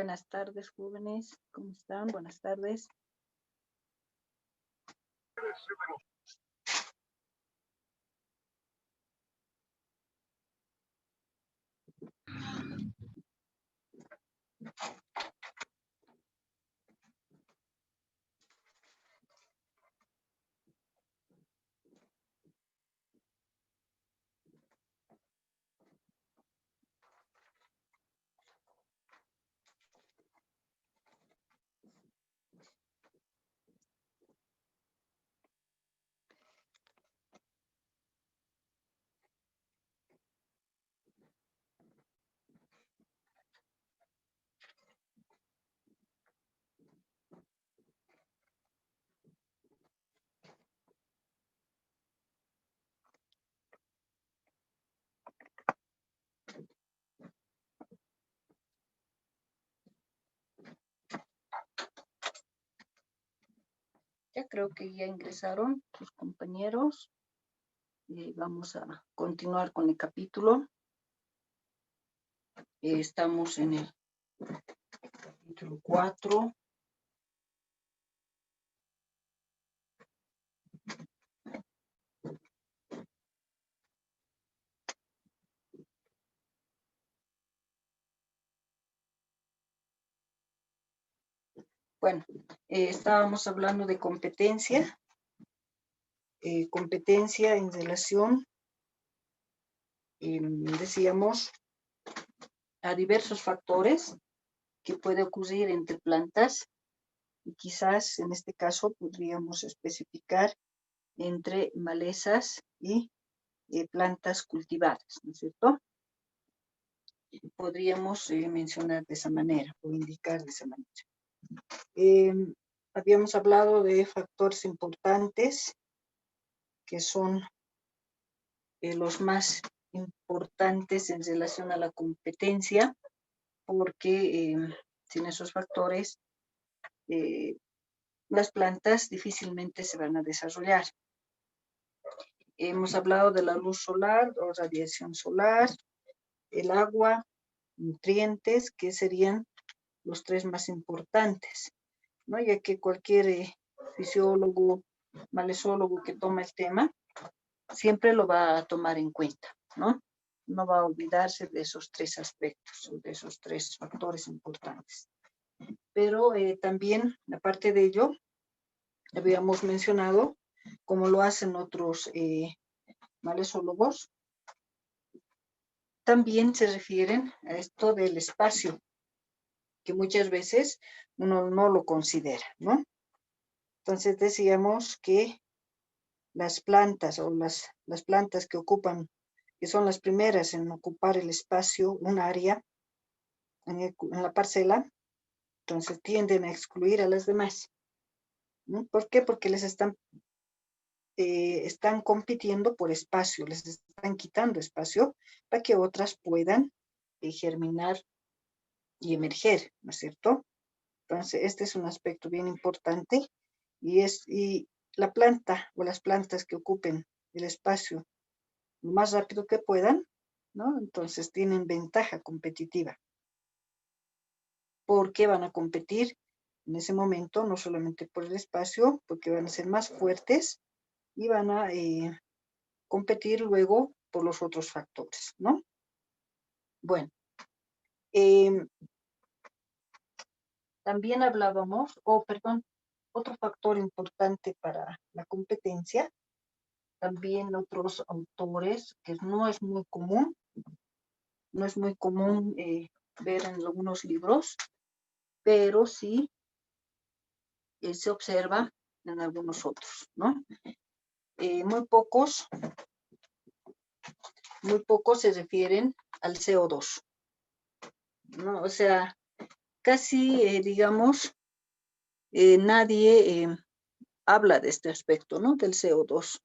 Buenas tardes, jóvenes. ¿Cómo están? Buenas tardes. Ya creo que ya ingresaron sus compañeros. Vamos a continuar con el capítulo. Estamos en el capítulo 4. Bueno, estábamos hablando de competencia. Competencia en relación, decíamos, a diversos factores que puede ocurrir entre plantas. Y quizás en este caso podríamos especificar entre malezas y plantas cultivadas, ¿no es cierto? Podríamos mencionar de esa manera o indicar de esa manera. Habíamos hablado de factores importantes que son los más importantes en relación a la competencia, porque sin esos factores las plantas difícilmente se van a desarrollar. Hemos hablado de la luz solar o radiación solar, el agua, nutrientes, que serían los tres más importantes, ¿no? Ya que cualquier fisiólogo, malezólogo que toma el tema, siempre lo va a tomar en cuenta, ¿no? No va a olvidarse de esos tres aspectos, de esos tres factores importantes. Pero también, aparte de ello, habíamos mencionado, como lo hacen otros malezólogos, también se refieren a esto del espacio, que muchas veces uno no lo considera, ¿no? Entonces decíamos que las plantas o las plantas que ocupan, que son las primeras en ocupar el espacio, un área en la parcela, entonces tienden a excluir a las demás, ¿no? ¿Por qué? Porque les están compitiendo por espacio, les están quitando espacio para que otras puedan germinar y emerger, ¿no es cierto? Entonces, este es un aspecto bien importante y la planta o las plantas que ocupen el espacio lo más rápido que puedan, ¿no? Entonces tienen ventaja competitiva, porque van a competir en ese momento no solamente por el espacio, porque van a ser más fuertes y van a competir luego por los otros factores, ¿no? Bueno, también hablábamos, otro factor importante para la competencia, también otros autores, que no es muy común ver en algunos libros, pero sí se observa en algunos otros, ¿no? Muy pocos se refieren al CO2, ¿no? O sea, casi, digamos, nadie habla de este aspecto, ¿no? Del CO2.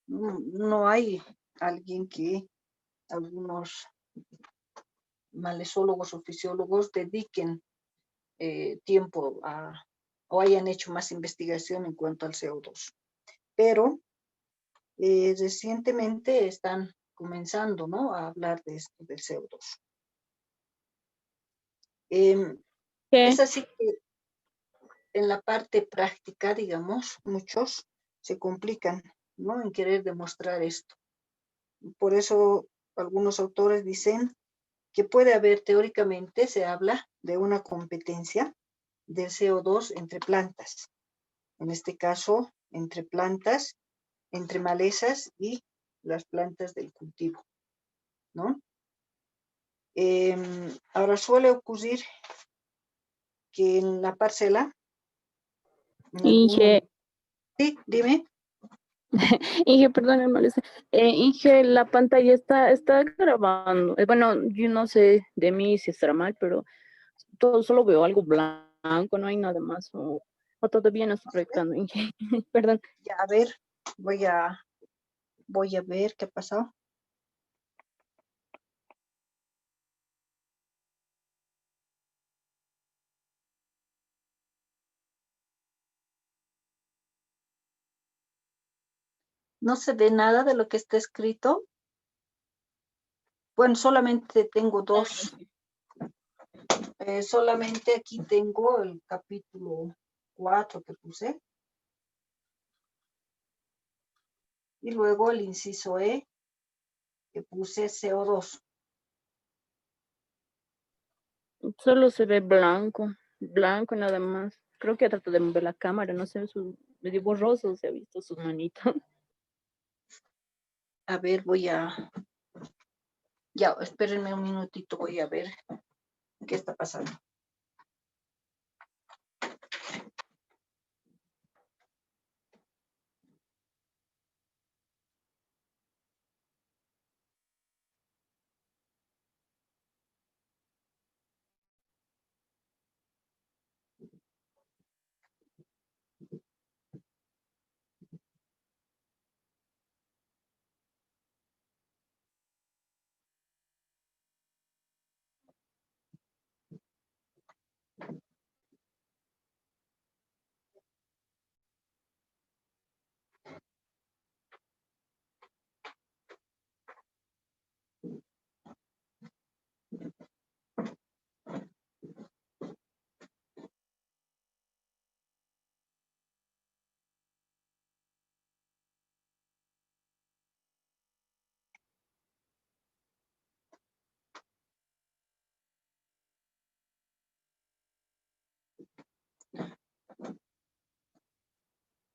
No hay alguien que, algunos malezólogos o fisiólogos dediquen tiempo o hayan hecho más investigación en cuanto al CO2. Pero recientemente están comenzando, ¿no? A hablar de esto del CO2. ¿Qué? Es así que en la parte práctica, digamos, muchos se complican, ¿no? En querer demostrar esto. Por eso algunos autores dicen que puede haber, teóricamente, se habla de una competencia del CO2 entre plantas. En este caso, entre plantas, entre malezas y las plantas del cultivo, ¿no? Ahora suele ocurrir que en la parcela, en algunos... Inge, Sí, dime. Inge, perdón, me molesta. Inge, la pantalla está grabando. Bueno, yo no sé de mí si estará mal, pero todo solo veo algo blanco, no hay nada más. O todavía no estoy proyectando, Inge. Perdón. Ya, a ver, voy a ver qué ha pasado. No se ve nada de lo que está escrito. Bueno, solamente tengo dos. Solamente aquí tengo el capítulo 4 que puse. Y luego el inciso E que puse CO2. Solo se ve blanco, blanco nada más. Creo que trato de mover la cámara, no sé, medio borroso se ha visto sus manitos. A ver, ya, espérenme un minutito, voy a ver qué está pasando.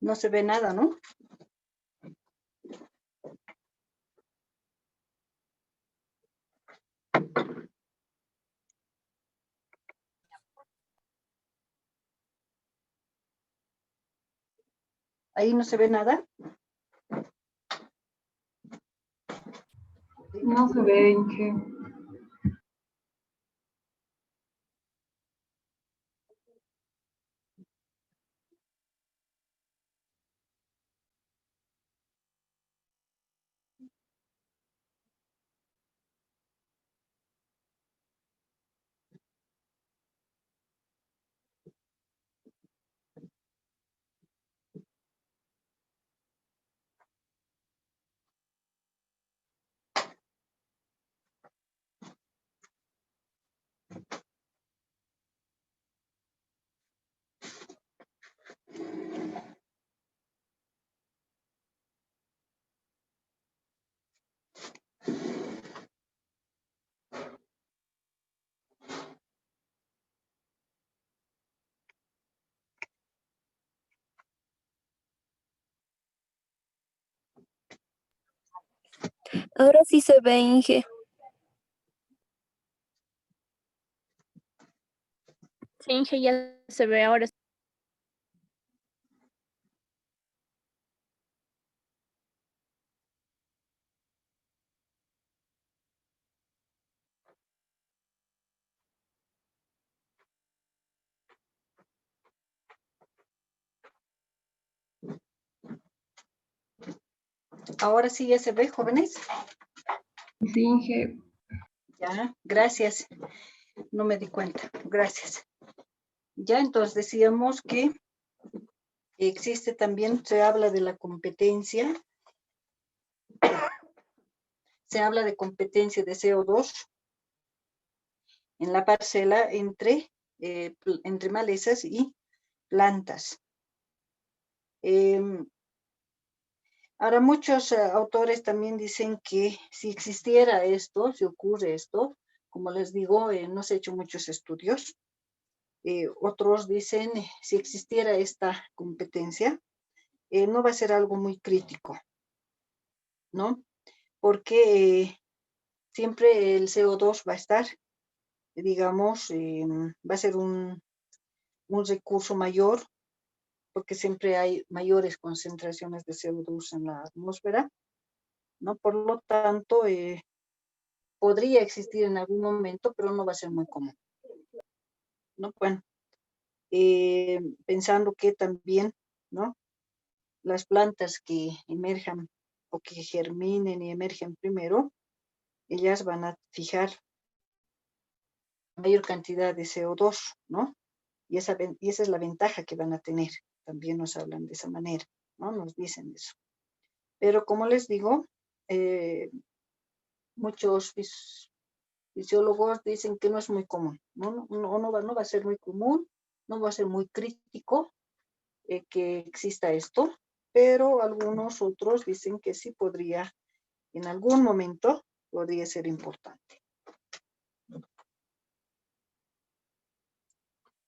No se ve nada, ¿no? Ahí no se ve nada. No se ve, Inge. Ahora sí se ve, Inge. Sí, Inge, ya se ve ahora. Ahora sí ya se ve, jóvenes. Sí, Inge. Ya, gracias. No me di cuenta. Gracias. Ya, entonces decíamos que existe también, se habla de la competencia. Se habla de competencia de CO2 en la parcela entre entre malezas y plantas. Ahora muchos autores también dicen que si existiera esto, si ocurre esto, como les digo, no se han hecho muchos estudios. Otros dicen, si existiera esta competencia, no va a ser algo muy crítico, ¿no? Porque siempre el CO2 va a estar, digamos, va a ser un recurso mayor, porque siempre hay mayores concentraciones de CO2 en la atmósfera, ¿no? Por lo tanto, podría existir en algún momento, pero no va a ser muy común, ¿no? Bueno, pensando que también, ¿no? Las plantas que emerjan o que germinen y emergen primero, ellas van a fijar mayor cantidad de CO2, ¿no? Y esa es la ventaja que van a tener. También nos hablan de esa manera, ¿no? Nos dicen eso. Pero como les digo, muchos fisiólogos dicen que no es muy común, ¿no? No va a ser muy común, no va a ser muy crítico que exista esto, pero algunos otros dicen que sí podría, en algún momento, podría ser importante.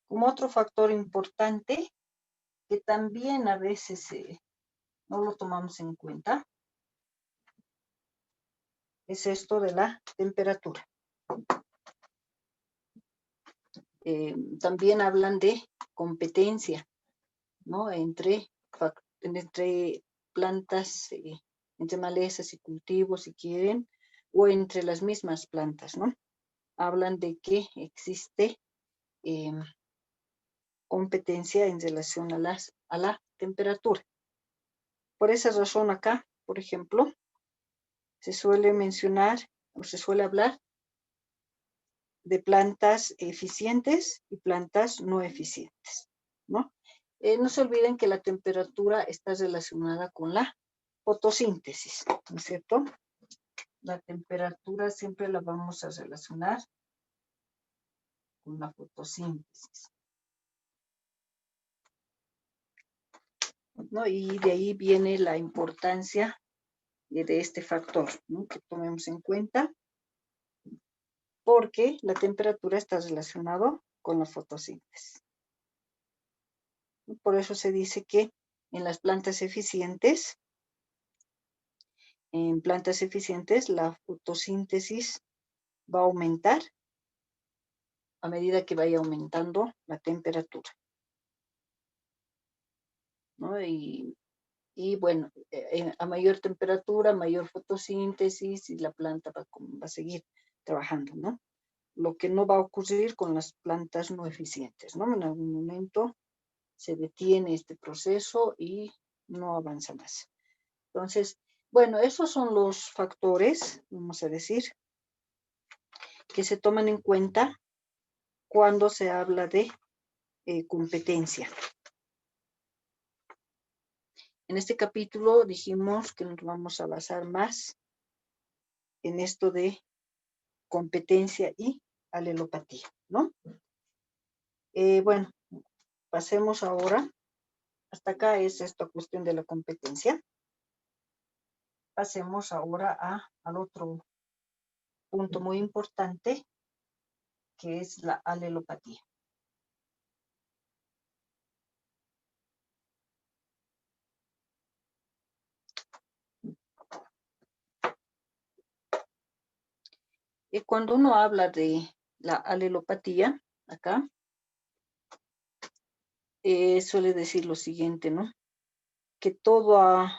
Como otro factor importante, que también a veces no lo tomamos en cuenta, es esto de la temperatura. También hablan de competencia, ¿no? Entre plantas, entre malezas y cultivos, si quieren, o entre las mismas plantas, ¿no? Hablan de que existe competencia en relación a la temperatura. Por esa razón acá, por ejemplo, se suele mencionar o se suele hablar de plantas eficientes y plantas no eficientes, ¿no? No se olviden que la temperatura está relacionada con la fotosíntesis, ¿no es cierto? La temperatura siempre la vamos a relacionar con la fotosíntesis, ¿no? Y de ahí viene la importancia de este factor, ¿no? Que tomemos en cuenta, porque la temperatura está relacionada con la fotosíntesis. Por eso se dice que en las plantas eficientes, la fotosíntesis va a aumentar a medida que vaya aumentando la temperatura, ¿no? Y bueno, a mayor temperatura, mayor fotosíntesis y la planta va a seguir trabajando, ¿no? Lo que no va a ocurrir con las plantas no eficientes, ¿no? En algún momento se detiene este proceso y no avanza más. Entonces, bueno, esos son los factores, vamos a decir, que se toman en cuenta cuando se habla de competencia. En este capítulo dijimos que nos vamos a basar más en esto de competencia y alelopatía, ¿no? Bueno, pasemos ahora, hasta acá es esta cuestión de la competencia. Pasemos ahora al otro punto muy importante, que es la alelopatía. Y cuando uno habla de la alelopatía, acá, suele decir lo siguiente, ¿no? Que toda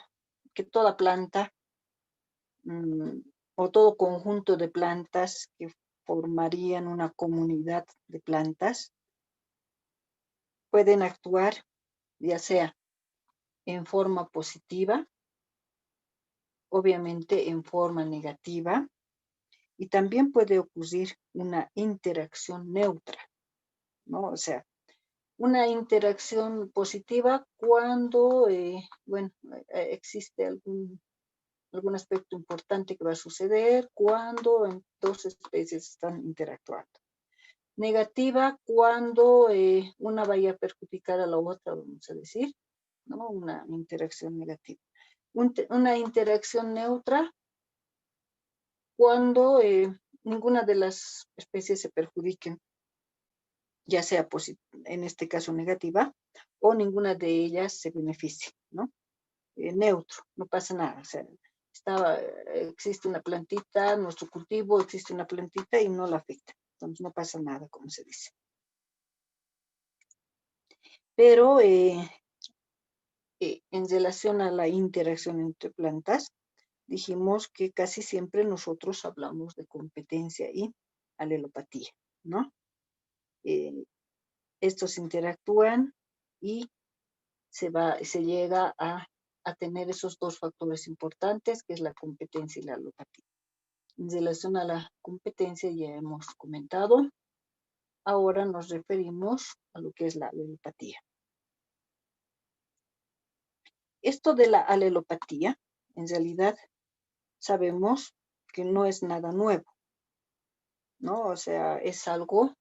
planta o todo conjunto de plantas que formarían una comunidad de plantas pueden actuar ya sea en forma positiva, obviamente en forma negativa, y también puede ocurrir una interacción neutra, ¿no? O sea, una interacción positiva cuando, bueno, existe algún aspecto importante que va a suceder cuando dos especies están interactuando. Negativa cuando una vaya a perjudicar a la otra, vamos a decir, ¿no? Una interacción negativa. Una interacción neutra cuando ninguna de las especies se perjudiquen, ya sea en este caso negativa, o ninguna de ellas se beneficie, ¿no? Neutro, no pasa nada. O sea, existe una plantita, nuestro cultivo, existe una plantita y no la afecta. Entonces no pasa nada, como se dice. Pero en relación a la interacción entre plantas, dijimos que casi siempre nosotros hablamos de competencia y alelopatía, ¿no? Estos interactúan y se llega a tener esos dos factores importantes, que es la competencia y la alelopatía. En relación a la competencia ya hemos comentado. Ahora nos referimos a lo que es la alelopatía. Esto de la alelopatía, en realidad, sabemos que no es nada nuevo, ¿no? O sea, es algo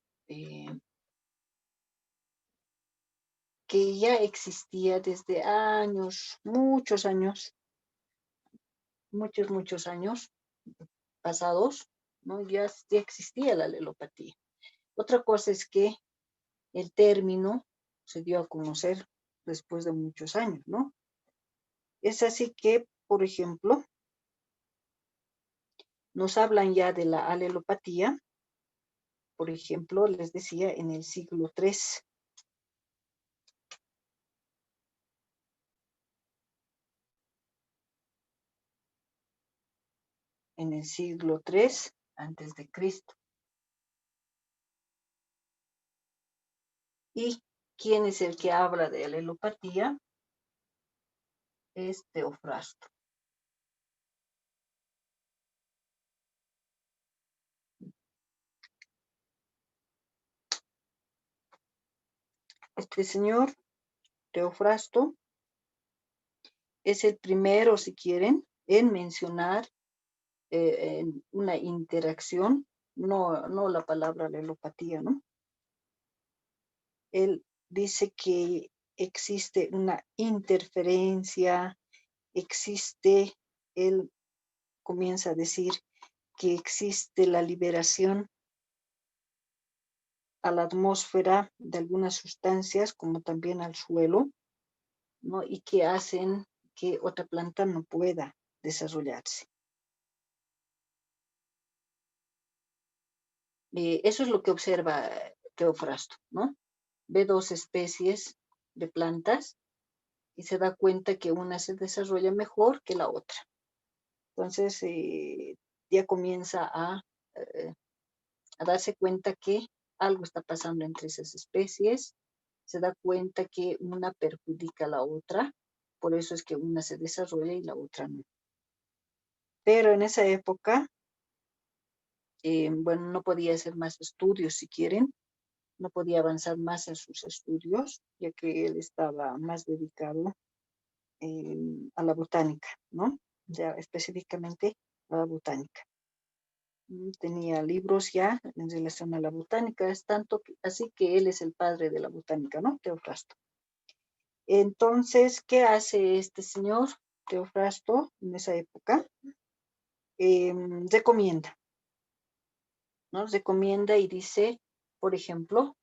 que ya existía desde años, muchos años pasados, ¿no? Ya existía la alelopatía. Otra cosa es que el término se dio a conocer después de muchos años, ¿no? Es así que, por ejemplo, nos hablan ya de la alelopatía, por ejemplo, les decía, en el siglo III. En el siglo III antes de Cristo. ¿Y quién es el que habla de alelopatía? Es Teofrasto. Este señor, Teofrasto, es el primero, si quieren, en mencionar en una interacción, no la palabra alelopatía, ¿no? Él dice que existe una interferencia, él comienza a decir que existe la liberación a la atmósfera de algunas sustancias, como también al suelo, ¿no? Y que hacen que otra planta no pueda desarrollarse. Eso es lo que observa Teofrasto, ¿no? Ve dos especies de plantas y se da cuenta que una se desarrolla mejor que la otra. Entonces, ya comienza a darse cuenta que algo está pasando entre esas especies, se da cuenta que una perjudica a la otra, por eso es que una se desarrolla y la otra no. Pero en esa época, bueno, no podía hacer más estudios si quieren, no podía avanzar más en sus estudios, ya que él estaba más dedicado a la botánica, ¿no? Ya específicamente a la botánica. Tenía libros ya en relación a la botánica, es tanto así que él es el padre de la botánica, ¿no? Teofrasto. Entonces, ¿qué hace este señor Teofrasto en esa época? Recomienda, ¿no? Recomienda y dice, por ejemplo,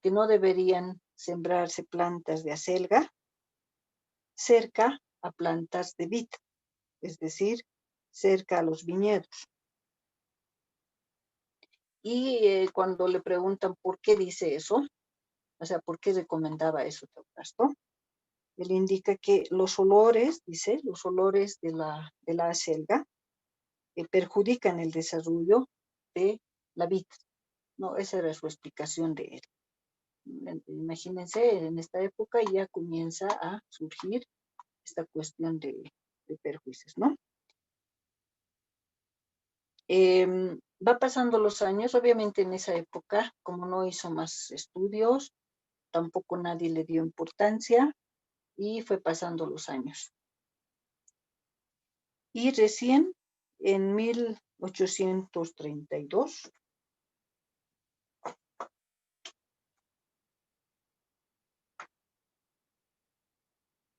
que no deberían sembrarse plantas de acelga cerca a plantas de vid, es decir, cerca a los viñedos. Y cuando le preguntan por qué dice eso, o sea, por qué recomendaba eso Teofrasto, él indica que los olores, dice, los olores de la acelga perjudican el desarrollo de la vid. No, esa era su explicación de él. Imagínense, en esta época ya comienza a surgir esta cuestión de perjuicios, ¿no? Va pasando los años, obviamente en esa época, como no hizo más estudios, tampoco nadie le dio importancia y fue pasando los años. Y recién en 1832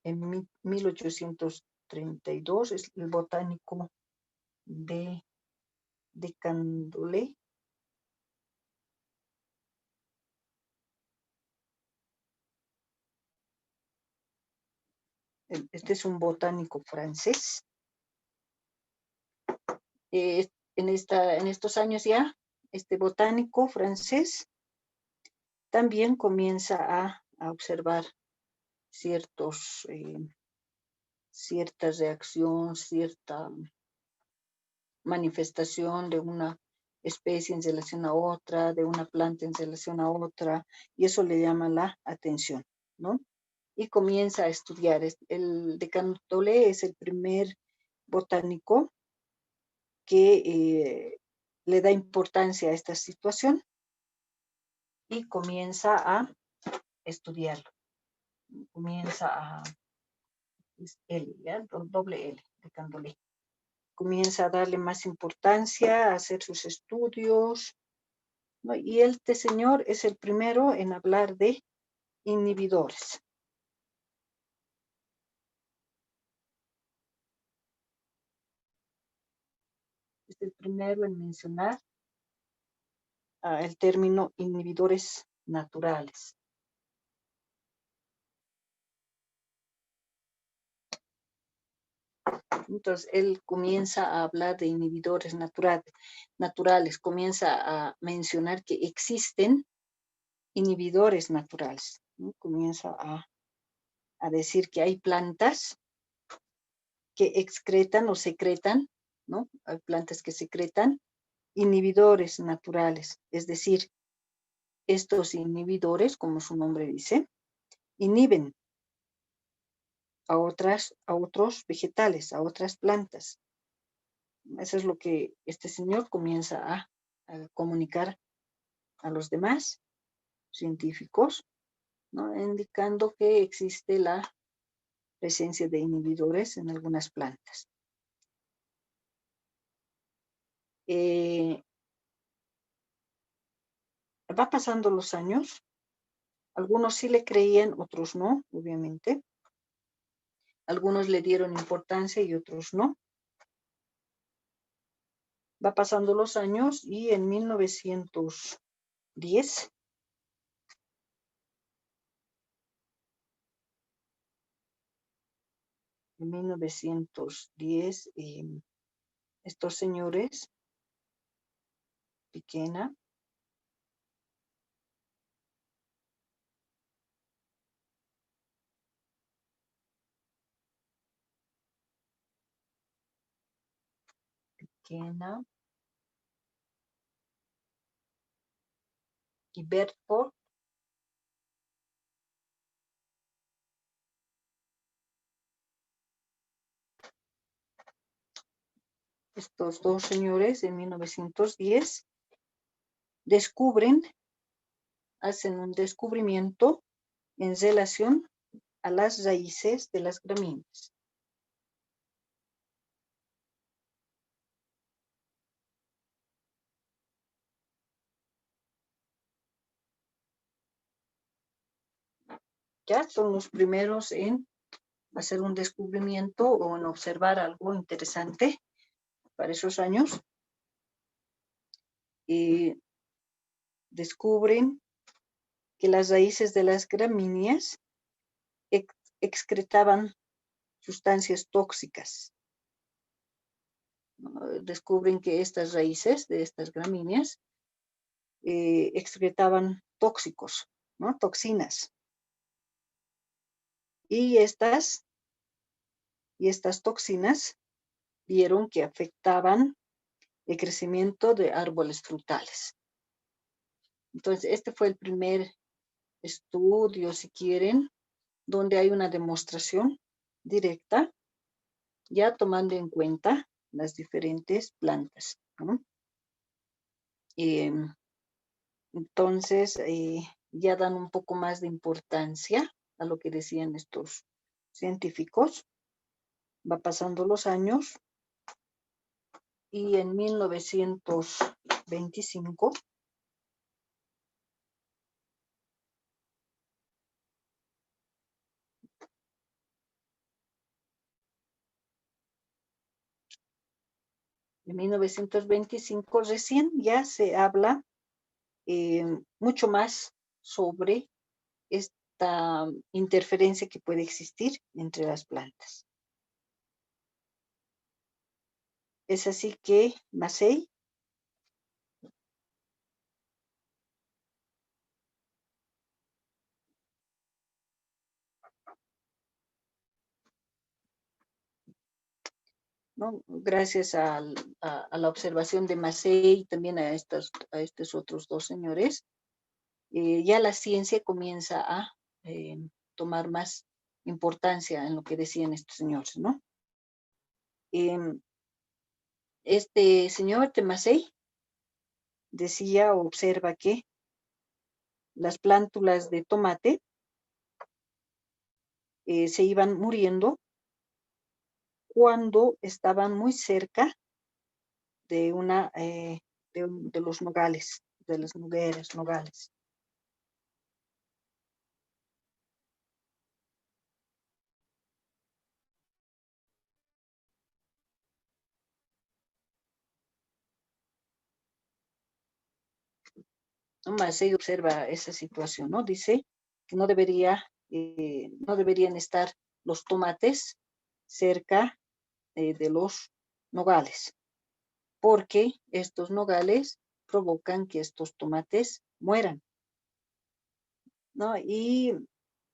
en 1832, es el botánico de Candomblé. Este es un botánico francés. En estos años ya, este botánico francés también comienza a observar cierta reacción, cierta manifestación de una especie en relación a otra, de una planta en relación a otra, y eso le llama la atención, ¿no? Y comienza a estudiar. El de Candomblé es el primer botánico que le da importancia a esta situación y comienza a estudiarlo. Comienza es L, ¿ya? Doble L de Candomblé. Comienza a darle más importancia, a hacer sus estudios, ¿no? Y este señor es el primero en hablar de inhibidores. Es el primero en mencionar el término inhibidores naturales. Entonces, él comienza a hablar de inhibidores naturales, comienza a mencionar que existen inhibidores naturales, ¿no? Comienza a decir que hay plantas que excretan o secretan, ¿no? Hay plantas que secretan inhibidores naturales, es decir, estos inhibidores, como su nombre dice, inhiben a otros vegetales, a otras plantas. Eso es lo que este señor comienza a comunicar a los demás científicos, ¿no? Indicando que existe la presencia de inhibidores en algunas plantas. Va pasando los años, algunos sí le creían, otros no, obviamente. Algunos le dieron importancia y otros no. Va pasando los años y en 1910 estos señores, Pequena, y Bedford, estos dos señores en 1910 hacen un descubrimiento en relación a las raíces de las gramíneas. Ya son los primeros en hacer un descubrimiento o en observar algo interesante para esos años. Y descubren que las raíces de las gramíneas excretaban sustancias tóxicas. Descubren que estas raíces de estas gramíneas excretaban tóxicos, ¿no? Toxinas. Y estas toxinas vieron que afectaban el crecimiento de árboles frutales. Entonces, este fue el primer estudio, si quieren, donde hay una demostración directa, ya tomando en cuenta las diferentes plantas, ¿no? Entonces, ya dan un poco más de importancia a lo que decían estos científicos. Va pasando los años y en 1925 , En 1925 recién ya se habla mucho más sobre esta interferencia que puede existir entre las plantas. Es así que Massey ¿no? Gracias a la observación de Massey y también a estos otros dos señores, ya la ciencia comienza a tomar más importancia en lo que decían estos señores, ¿no? Este señor de Massey decía o observa que las plántulas de tomate se iban muriendo cuando estaban muy cerca de de los nogales, de las nogales. Massey observa esa situación, ¿no? Dice que no deberían estar los tomates cerca de los nogales, porque estos nogales provocan que estos tomates mueran, ¿no? Y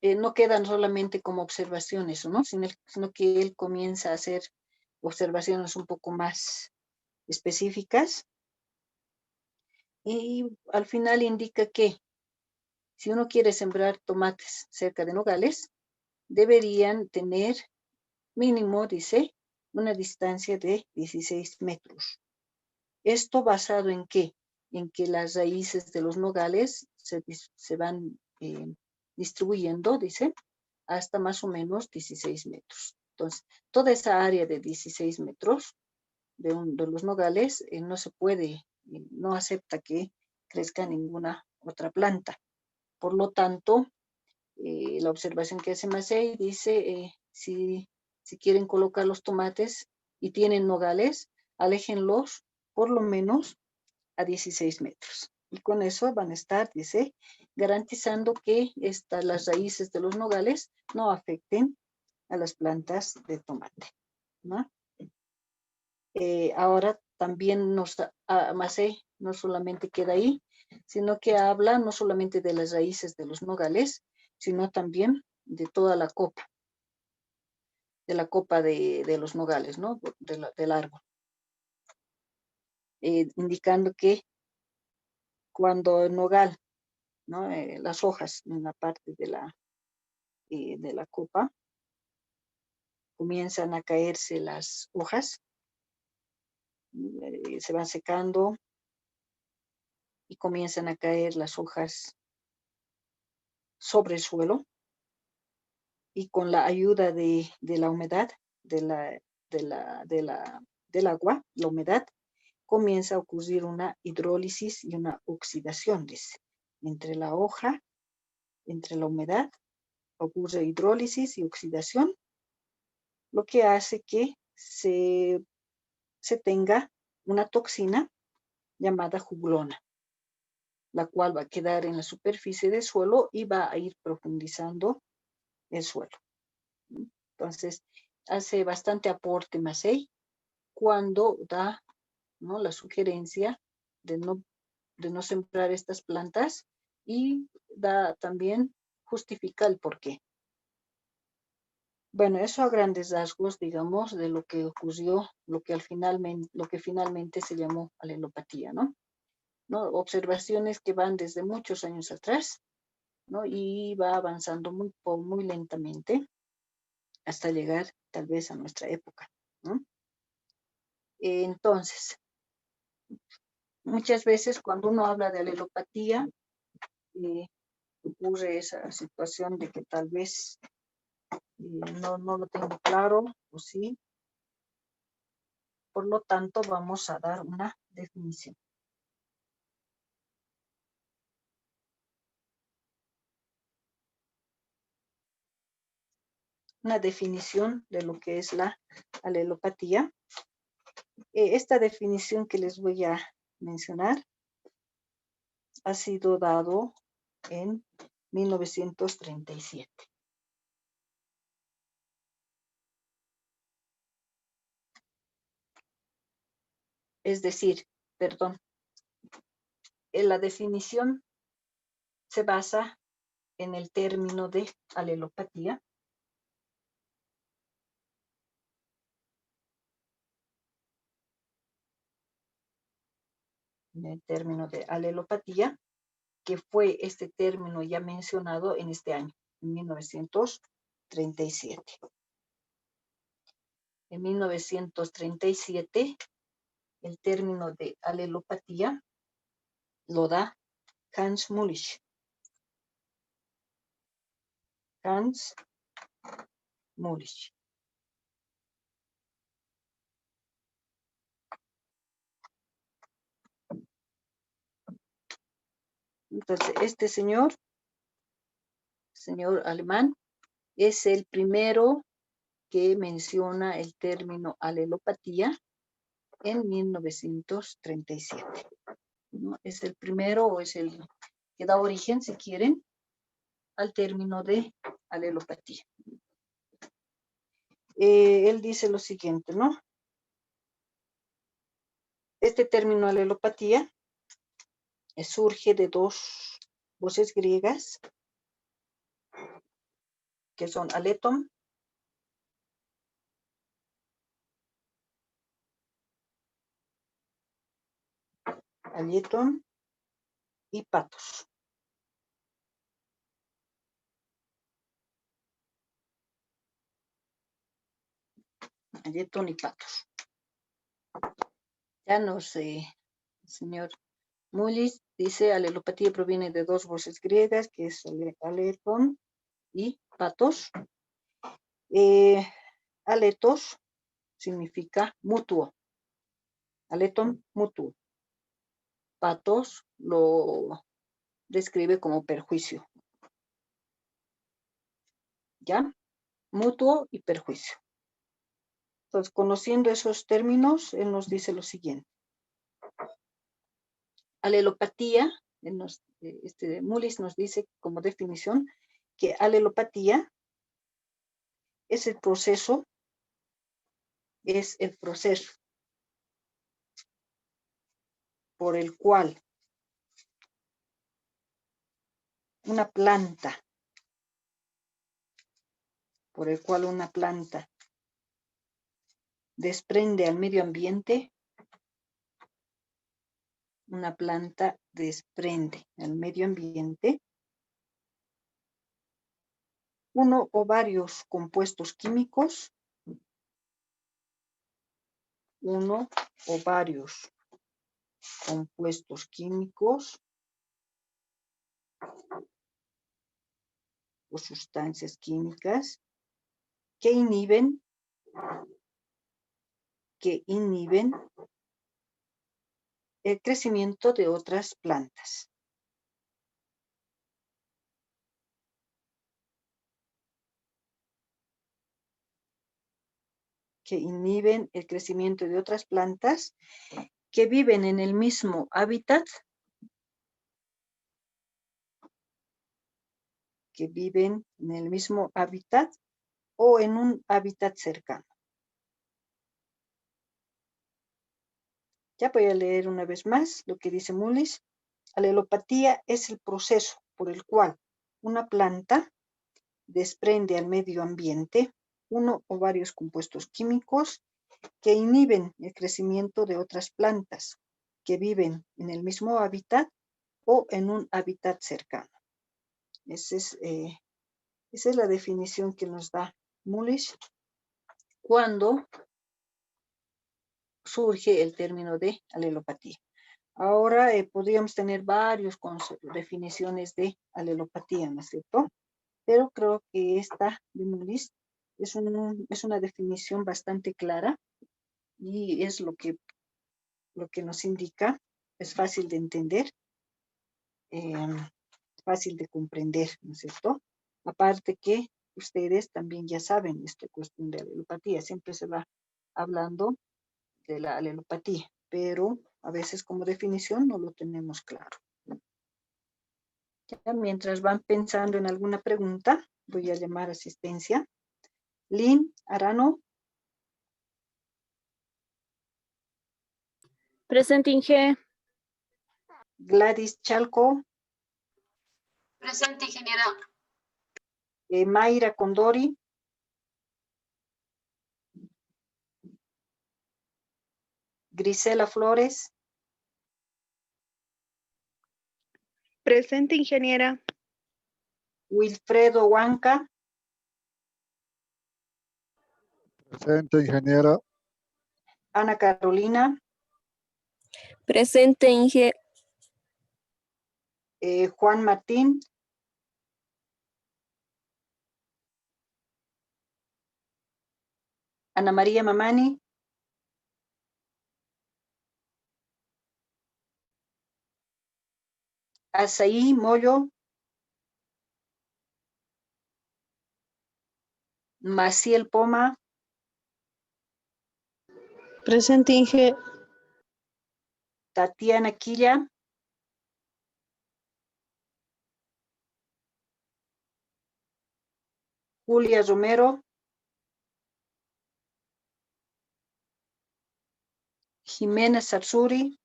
no quedan solamente como observaciones, ¿no? Sino que él comienza a hacer observaciones un poco más específicas y al final indica que si uno quiere sembrar tomates cerca de nogales, deberían tener mínimo, dice, una distancia de 16 metros. ¿Esto basado en qué? En que las raíces de los nogales se van distribuyendo, dice, hasta más o menos 16 metros. Entonces, toda esa área de 16 metros de los nogales no se puede, no acepta que crezca ninguna otra planta. Por lo tanto, la observación que hace Massey dice, si quieren colocar los tomates y tienen nogales, aléjenlos por lo menos a 16 metros. Y con eso van a estar, dice, garantizando que las raíces de los nogales no afecten a las plantas de tomate, ¿no? Ahora también Massey no solamente queda ahí, sino que habla no solamente de las raíces de los nogales, sino también de toda la copa, de los nogales, ¿no? Del árbol, indicando que cuando el nogal, ¿no? Las hojas en la parte de la copa, comienzan a caerse las hojas, se van secando y comienzan a caer las hojas sobre el suelo y con la ayuda de la humedad, de del agua, la humedad, comienza a ocurrir una hidrólisis y una oxidación, dice. Entre la hoja, entre la humedad, ocurre hidrólisis y oxidación, lo que hace que se tenga una toxina llamada juglona, la cual va a quedar en la superficie del suelo y va a ir profundizando el suelo. Entonces, hace bastante aporte Massey cuando da, ¿no? La sugerencia de no sembrar estas plantas y da también, justifica el por qué. Bueno, eso a grandes rasgos, digamos, de lo que ocurrió, lo que finalmente se llamó alelopatía, ¿no? Observaciones que van desde muchos años atrás, ¿no? Y va avanzando muy lentamente hasta llegar tal vez a nuestra época, ¿no? Entonces, muchas veces cuando uno habla de alelopatía, ocurre esa situación de que tal vez no lo tengo claro, o sí. Por lo tanto, vamos a dar una definición. Una definición de lo que es la alelopatía. Esta definición que les voy a mencionar ha sido dado en 1937. Es decir, perdón, la definición se basa en el término de alelopatía, que fue este término ya mencionado en este año, en 1937. En 1937, el término de alelopatía lo da Hans Mullich. Hans Mullich. Entonces, este señor alemán, es el primero que menciona el término alelopatía en 1937. ¿No? Es el primero o es el que da origen, si quieren, al término de alelopatía. Él dice lo siguiente, ¿no? Este término alelopatía surge de dos voces griegas, que son aleton y patos. Aleton y patos. Ya no sé, señor Mullis dice, alelopatía proviene de dos voces griegas, que es aleton y patos. Aletos significa mutuo. Aleton, mutuo. Patos lo describe como perjuicio. ¿Ya? Mutuo y perjuicio. Entonces, conociendo esos términos, él nos dice lo siguiente. Alelopatía, Mullis nos dice como definición que alelopatía es el proceso por el cual una planta desprende al medio ambiente, uno o varios compuestos químicos, o sustancias químicas que inhiben el crecimiento de otras plantas. Que inhiben el crecimiento de otras plantas que viven en el mismo hábitat, o en un hábitat cercano. Ya voy a leer una vez más lo que dice Mullis. Alelopatía es el proceso por el cual una planta desprende al medio ambiente uno o varios compuestos químicos que inhiben el crecimiento de otras plantas que viven en el mismo hábitat o en un hábitat cercano. Esa es la definición que nos da Mullis cuando surge el término de alelopatía. Ahora podríamos tener varias definiciones de alelopatía, ¿no es cierto? Pero creo que esta de Mullis es una definición bastante clara y es lo que nos indica, es fácil de entender, fácil de comprender, ¿no es cierto? Aparte que ustedes también ya saben esta cuestión de alelopatía, siempre se va hablando de la alelopatía, pero a veces como definición no lo tenemos claro. Ya, mientras van pensando en alguna pregunta, voy a llamar a asistencia. Lynn Arano, Presente, Inge. Gladys Chalco, Presente, ingeniera. Mayra Condori, Grisela Flores, Presente, ingeniera. Wilfredo Huanca, Presente, ingeniera. Ana Carolina, Presente, Inge. Juan Martín, Ana María Mamani, Asaí Moyo, Maciel Poma, Presente, Inge. Tatiana Quilla, Julia Romero, Jimena Sarsuri,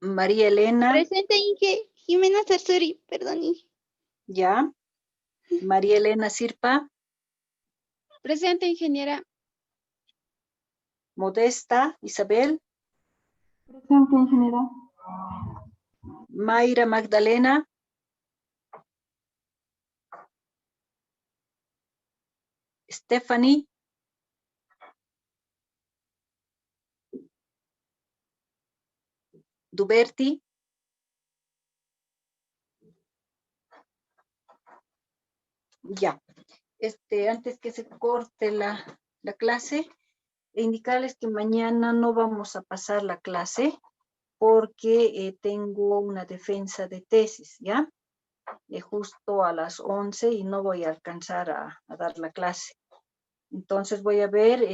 María Elena, Presente, Inge. Jimena Sarsuri, perdón, Inge. ya, María Elena Sirpa, Presente, ingeniera. Modesta Isabel, Presente, ingeniera. Mayra Magdalena, Stephanie, Duberti, ya. Antes que se corte la clase, indicarles que mañana no vamos a pasar la clase porque tengo una defensa de tesis, ¿ya? Justo a las 11 y no voy a alcanzar a dar la clase. Entonces voy a ver,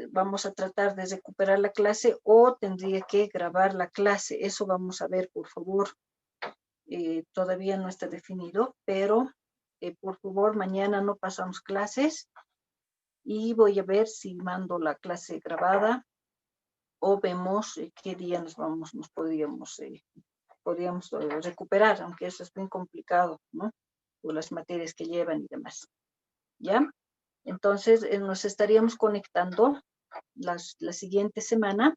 vamos a tratar de recuperar la clase o tendría que grabar la clase. Eso vamos a ver, por favor. Todavía no está definido, pero por favor, mañana no pasamos clases y voy a ver si mando la clase grabada o vemos qué día nos podríamos recuperar, aunque eso es bien complicado, ¿no? Por las materias que llevan y demás. ¿Ya? Entonces, nos estaríamos conectando la siguiente semana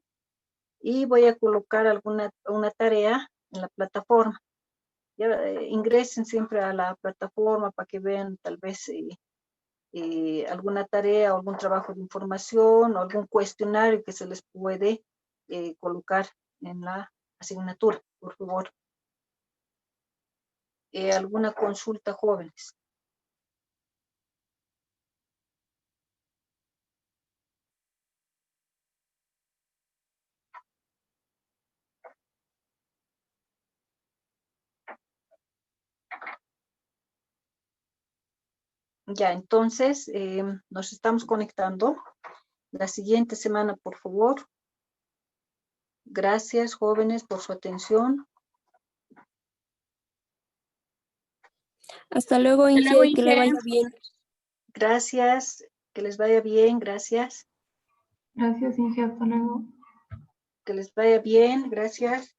y voy a colocar una tarea en la plataforma. Ya, ingresen siempre a la plataforma para que vean tal vez alguna tarea o algún trabajo de información o algún cuestionario que se les puede colocar en la asignatura, por favor. ¿Alguna consulta, jóvenes? Ya, entonces nos estamos conectando la siguiente semana, por favor. Gracias, jóvenes, por su atención. Hasta luego, Inge. luego, Que le Inge. vaya bien. Gracias, que les vaya bien, gracias. Gracias, Inge. Hasta luego. Que les vaya bien, gracias.